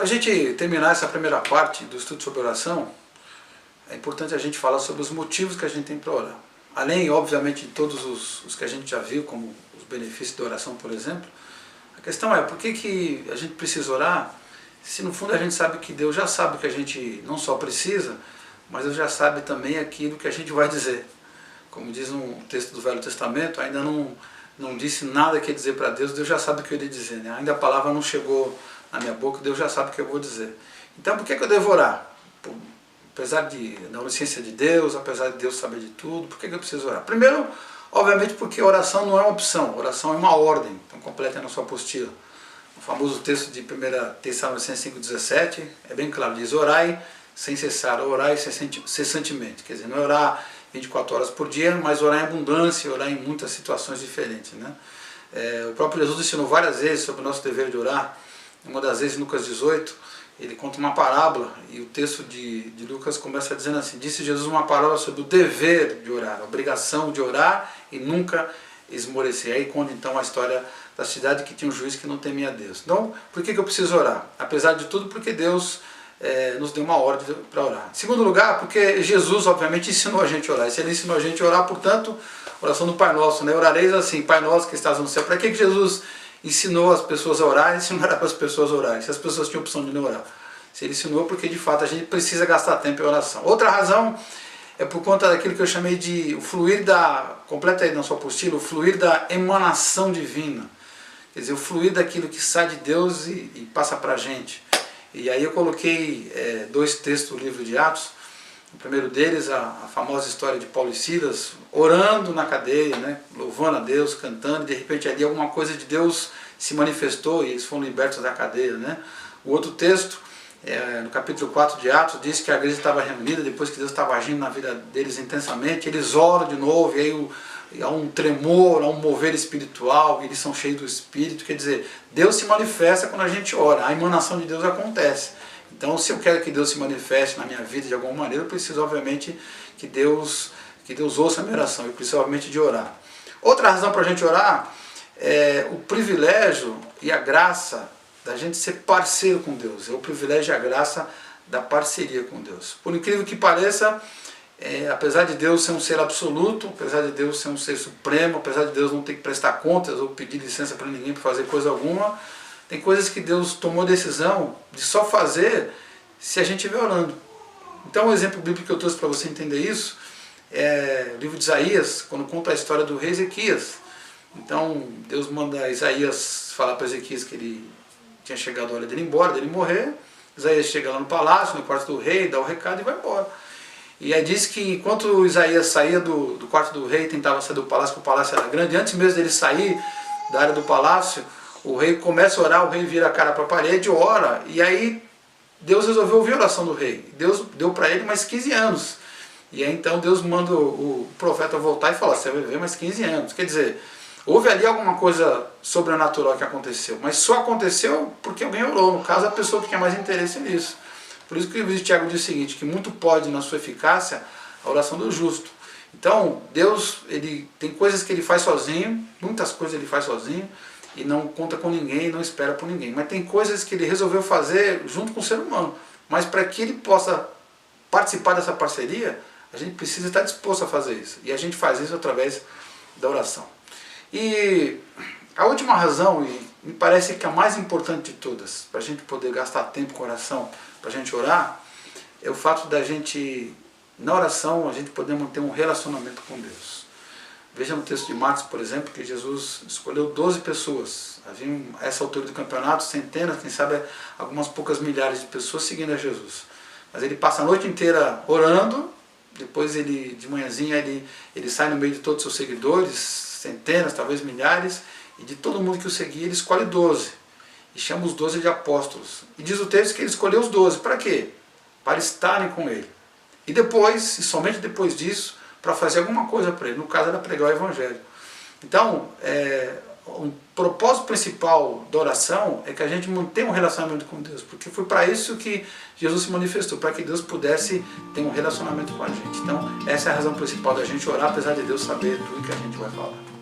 Para a gente terminar essa primeira parte do estudo sobre oração, é importante a gente falar sobre os motivos que a gente tem para orar. Além, obviamente, de todos os que a gente já viu, como os benefícios da oração, por exemplo, a questão é, por que a gente precisa orar, se no fundo a gente sabe que Deus já sabe que a gente não só precisa, mas Deus já sabe também aquilo que a gente vai dizer. Como diz um texto do Velho Testamento, ainda não disse nada que ia dizer para Deus, Deus já sabe o que eu ia dizer, né? Ainda a palavra não chegou na minha boca, Deus já sabe o que eu vou dizer. Então por que eu devo orar? Apesar da onisciência de Deus, apesar de Deus saber de tudo, por que eu preciso orar? Primeiro, obviamente porque oração não é uma opção, oração é uma ordem, então completa na sua apostila. O famoso texto de 1 Tessalonicenses 5,17 é bem claro, diz: orai sem cessar, orai cessantemente. Quer dizer, não é orar 24 horas por dia, mas orar em abundância, orar em muitas situações diferentes, né? O próprio Jesus ensinou várias vezes sobre o nosso dever de orar. Uma das vezes, em Lucas 18, ele conta uma parábola, e o texto de Lucas começa dizendo assim: disse Jesus uma parábola sobre o dever de orar, a obrigação de orar e nunca esmorecer. Aí conta então a história da cidade que tinha um juiz que não temia Deus. Então, por que eu preciso orar? Apesar de tudo, porque Deus nos deu uma ordem para orar. Em segundo lugar, porque Jesus, obviamente, ensinou a gente a orar. E se ele ensinou a gente a orar, portanto, oração do Pai Nosso, né? Orareis assim: Pai Nosso que estás no céu. Para que Jesus ensinou as pessoas a orar e se não era para as pessoas orarem? Se as pessoas tinham opção de não orar. Se ele ensinou, porque de fato a gente precisa gastar tempo em oração. Outra razão é por conta daquilo que eu chamei de o fluir completa aí na sua apostila, o fluir da emanação divina. Quer dizer, o fluir daquilo que sai de Deus e passa para a gente. E aí eu coloquei dois textos do livro de Atos. O primeiro deles, a famosa história de Paulo e Silas, orando na cadeia, né, louvando a Deus, cantando, e de repente ali alguma coisa de Deus se manifestou e eles foram libertos da cadeia, né? O outro texto, no capítulo 4 de Atos, diz que a igreja estava reunida, depois que Deus estava agindo na vida deles intensamente, eles oram de novo, e aí há um tremor, há um mover espiritual, eles são cheios do Espírito. Quer dizer, Deus se manifesta quando a gente ora, a emanação de Deus acontece. Então, se eu quero que Deus se manifeste na minha vida de alguma maneira, eu preciso, obviamente, que Deus ouça a minha oração, eu preciso, obviamente, de orar. Outra razão para a gente orar é o privilégio e a graça da gente ser parceiro com Deus, é o privilégio e a graça da parceria com Deus. Por incrível que pareça, apesar de Deus ser um ser absoluto, apesar de Deus ser um ser supremo, apesar de Deus não ter que prestar contas ou pedir licença para ninguém para fazer coisa alguma, tem coisas que Deus tomou decisão de só fazer se a gente estiver orando. Então, um exemplo bíblico que eu trouxe para você entender isso é o livro de Isaías, quando conta a história do rei Ezequias. Então, Deus manda Isaías falar para Ezequias que ele tinha chegado a hora dele ir embora, dele morrer. Isaías chega lá no palácio, no quarto do rei, dá o recado e vai embora. E aí diz que enquanto Isaías saía do quarto do rei, tentava sair do palácio, porque o palácio era grande, antes mesmo dele sair da área do palácio, o rei começa a orar, o rei vira a cara para a parede, ora, e aí Deus resolveu ouvir a oração do rei. Deus deu para ele mais 15 anos. E aí então Deus manda o profeta voltar e falar: você vai viver mais 15 anos. Quer dizer, houve ali alguma coisa sobrenatural que aconteceu, mas só aconteceu porque alguém orou, no caso a pessoa que tinha mais interesse nisso. Por isso que o livro de Tiago diz o seguinte, que muito pode na sua eficácia a oração do justo. Então, Deus, ele tem coisas que ele faz sozinho, muitas coisas ele faz sozinho, e não conta com ninguém, não espera por ninguém. Mas tem coisas que ele resolveu fazer junto com o ser humano. Mas para que ele possa participar dessa parceria, a gente precisa estar disposto a fazer isso. E a gente faz isso através da oração. E a última razão, e me parece que a mais importante de todas, para a gente poder gastar tempo com oração, para a gente orar, é o fato da gente, na oração, a gente poder manter um relacionamento com Deus. Veja no texto de Marcos, por exemplo, que Jesus escolheu 12 pessoas. Havia, a essa altura do campeonato, centenas, quem sabe algumas poucas milhares de pessoas seguindo a Jesus. Mas ele passa a noite inteira orando, depois ele, de manhãzinha ele sai no meio de todos os seus seguidores, centenas, talvez milhares, e de todo mundo que o seguia, ele escolhe 12. E chama os 12 de apóstolos. E diz o texto que ele escolheu os 12. Para quê? Para estarem com ele. E depois, e somente depois disso, para fazer alguma coisa para ele. No caso era pregar o Evangelho. Então, o propósito principal da oração é que a gente mantenha um relacionamento com Deus. Porque foi para isso que Jesus se manifestou, para que Deus pudesse ter um relacionamento com a gente. Então, essa é a razão principal da gente orar, apesar de Deus saber tudo que a gente vai falar.